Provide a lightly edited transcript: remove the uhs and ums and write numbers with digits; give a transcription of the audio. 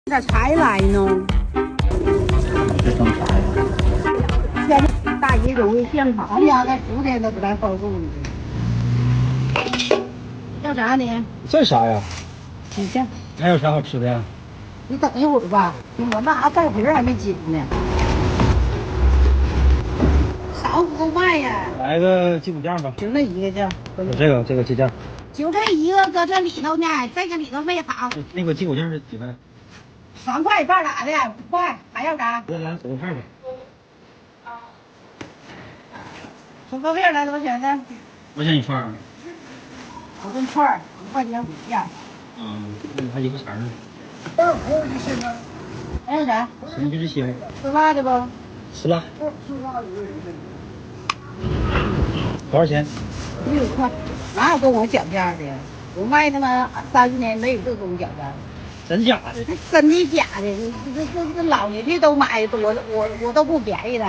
这才来呢。这等啥呀？现在大姨容易现跑，俺家那10天都不带包住的。要啥呢？这啥呀？鸡架。还有啥好吃的呀？你等一会儿吧，我那还带盒还没紧呢。啥不够卖呀？来个鸡骨架吧。就那一个价。这个鸡架。就这一个搁这里头呢，这个里头没好。那个鸡骨架是几块3块半俩的，5块，还要啥？来手工片吧。手工片来多少钱呢？多少钱一串啊？我这串儿5块钱5件。那你还一个钱呢？还有啥？行，就这些。吃辣的不？吃辣。多少钱？6块。哪有跟我讲价的？我卖他妈30年没有这跟我讲价的。真假的？真的假的？这老爷的都买，我都不便宜的。